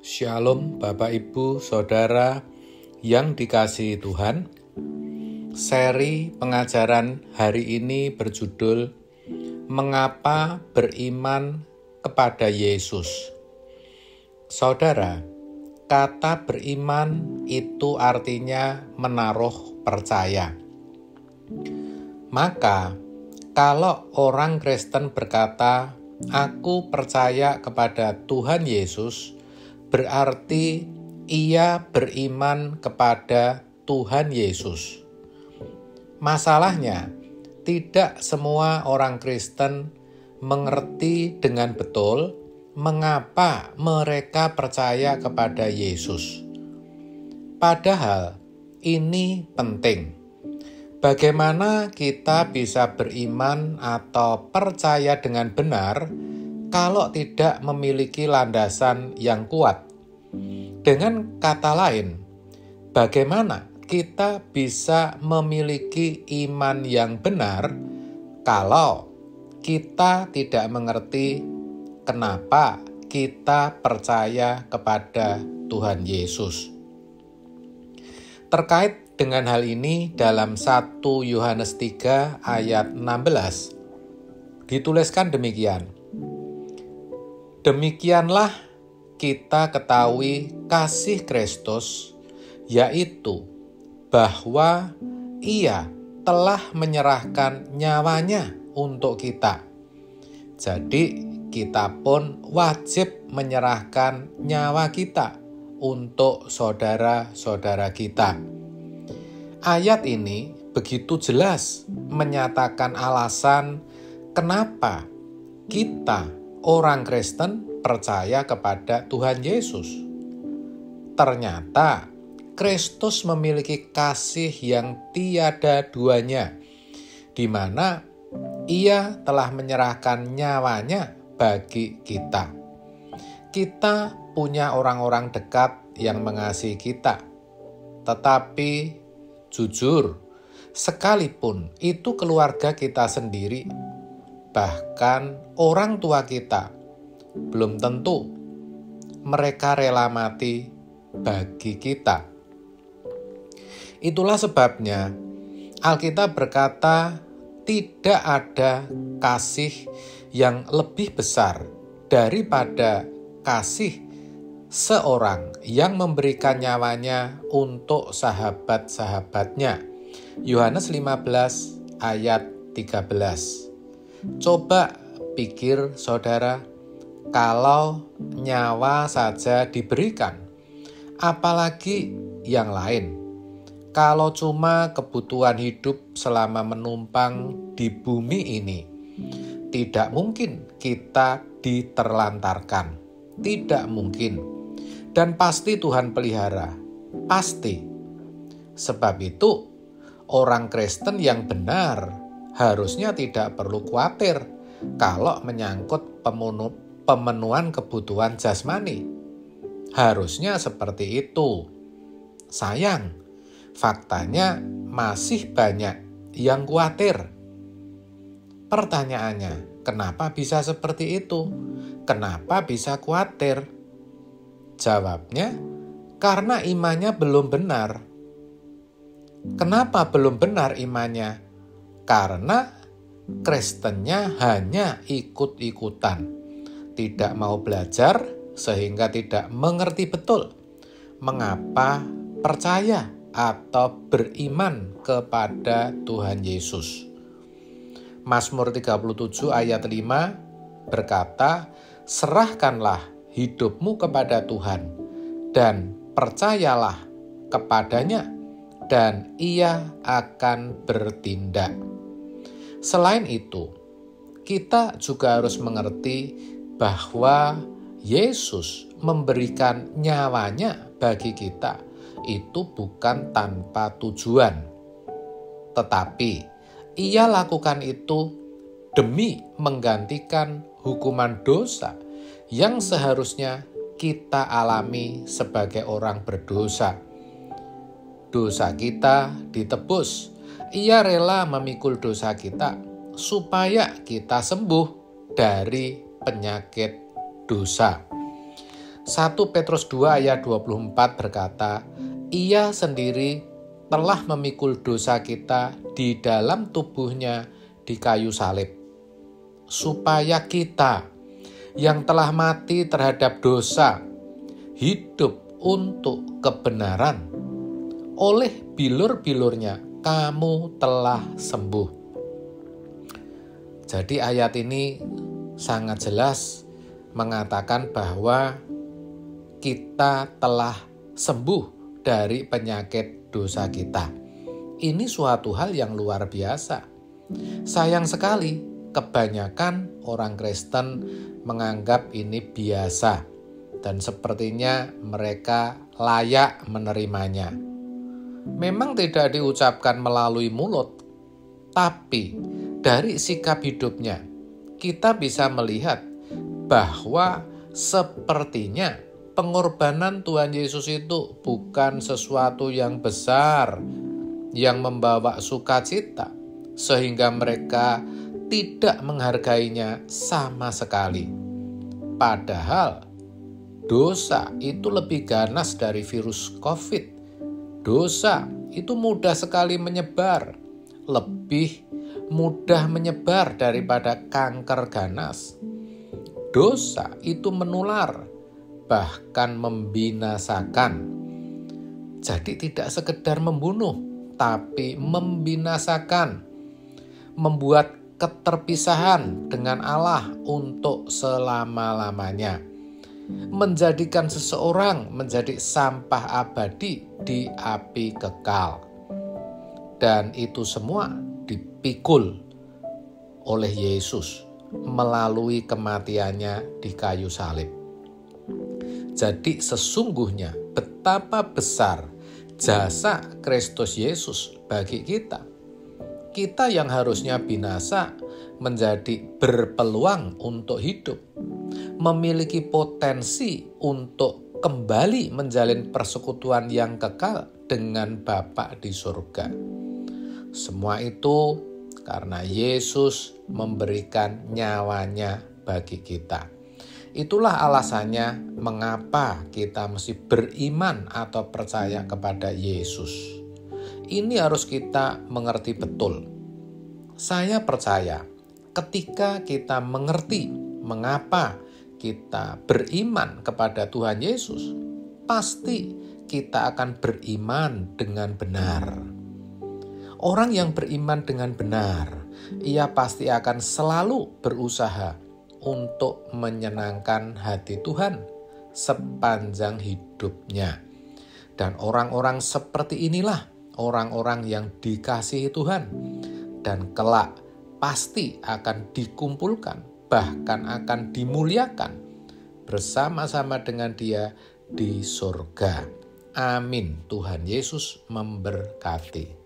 Shalom Bapak Ibu Saudara yang dikasihi Tuhan. Seri pengajaran hari ini berjudul Mengapa Beriman kepada Yesus. Saudara, kata beriman itu artinya menaruh percaya. Maka kalau orang Kristen berkata, "Aku percaya kepada Tuhan Yesus," berarti ia beriman kepada Tuhan Yesus. Masalahnya, tidak semua orang Kristen mengerti dengan betul mengapa mereka percaya kepada Yesus. Padahal ini penting. Bagaimana kita bisa beriman atau percaya dengan benar kalau tidak memiliki landasan yang kuat? Dengan kata lain, bagaimana kita bisa memiliki iman yang benar kalau kita tidak mengerti kenapa kita percaya kepada Tuhan Yesus? Terkait dengan hal ini dalam 1 Yohanes 3 ayat 16 dituliskan demikian. Demikianlah kita ketahui kasih Kristus, yaitu bahwa Ia telah menyerahkan nyawanya untuk kita. Jadi kita pun wajib menyerahkan nyawa kita untuk saudara-saudara kita. Ayat ini begitu jelas menyatakan alasan kenapa kita orang Kristen percaya kepada Tuhan Yesus. Ternyata Kristus memiliki kasih yang tiada duanya, di mana Ia telah menyerahkan nyawanya bagi kita. Kita punya orang-orang dekat yang mengasihi kita, tetapi jujur, sekalipun itu keluarga kita sendiri, bahkan orang tua kita, belum tentu mereka rela mati bagi kita. Itulah sebabnya Alkitab berkata, tidak ada kasih yang lebih besar daripada kasih seorang yang memberikan nyawanya untuk sahabat-sahabatnya. Yohanes 15 ayat 13. Coba pikir saudara, kalau nyawa saja diberikan, apalagi yang lain. Kalau cuma kebutuhan hidup selama menumpang di bumi ini, tidak mungkin kita diterlantarkan. Tidak mungkin. Dan pasti Tuhan pelihara. Pasti. Sebab itu, orang Kristen yang benar harusnya tidak perlu khawatir kalau menyangkut pemenuhan kebutuhan jasmani. Harusnya seperti itu. Sayang, faktanya masih banyak yang khawatir. Pertanyaannya, kenapa bisa seperti itu? Kenapa bisa khawatir? Jawabnya, karena imannya belum benar. Kenapa belum benar imannya? Karena Kristennya hanya ikut-ikutan, tidak mau belajar sehingga tidak mengerti betul mengapa percaya atau beriman kepada Tuhan Yesus. Mazmur 37 ayat 5 berkata, serahkanlah hidupmu kepada Tuhan dan percayalah kepadanya dan Ia akan bertindak. Selain itu, kita juga harus mengerti bahwa Yesus memberikan nyawanya bagi kita itu bukan tanpa tujuan. Tetapi Ia lakukan itu demi menggantikan hukuman dosa yang seharusnya kita alami sebagai orang berdosa. Dosa kita ditebus. Ia rela memikul dosa kita supaya kita sembuh dari penyakit dosa. 1 Petrus 2 ayat 24 berkata, Ia sendiri telah memikul dosa kita di dalam tubuhnya di kayu salib, supaya kita yang telah mati terhadap dosa hidup untuk kebenaran. Oleh bilur-bilurnya kamu telah sembuh. Jadi ayat ini sangat jelas mengatakan bahwa kita telah sembuh dari penyakit dosa kita. Ini suatu hal yang luar biasa. Sayang sekali, kebanyakan orang Kristen menganggap ini biasa dan sepertinya mereka layak menerimanya. Memang tidak diucapkan melalui mulut, tapi dari sikap hidupnya kita bisa melihat bahwa sepertinya pengorbanan Tuhan Yesus itu bukan sesuatu yang besar yang membawa sukacita sehingga mereka tidak menghargainya sama sekali. Padahal dosa itu lebih ganas dari virus COVID. Dosa itu mudah sekali menyebar, lebih mudah menyebar daripada kanker ganas. Dosa itu menular, bahkan membinasakan. Jadi tidak sekedar membunuh, tapi membinasakan, membuat keterpisahan dengan Allah untuk selama-lamanya, menjadikan seseorang menjadi sampah abadi di api kekal. Dan itu semua dipikul oleh Yesus melalui kematiannya di kayu salib. Jadi sesungguhnya betapa besar jasa Kristus Yesus bagi kita. Kita yang harusnya binasa menjadi berpeluang untuk hidup, memiliki potensi untuk kembali menjalin persekutuan yang kekal dengan Bapa di surga. Semua itu karena Yesus memberikan nyawanya bagi kita. Itulah alasannya mengapa kita mesti beriman atau percaya kepada Yesus. Ini harus kita mengerti betul. Saya percaya ketika kita mengerti mengapa kita beriman kepada Tuhan Yesus, pasti kita akan beriman dengan benar. Orang yang beriman dengan benar, ia pasti akan selalu berusaha untuk menyenangkan hati Tuhan sepanjang hidupnya. Dan orang-orang seperti inilah orang-orang yang dikasihi Tuhan dan kelak pasti akan dikumpulkan, bahkan akan dimuliakan bersama-sama dengan Dia di surga. Amin. Tuhan Yesus memberkati.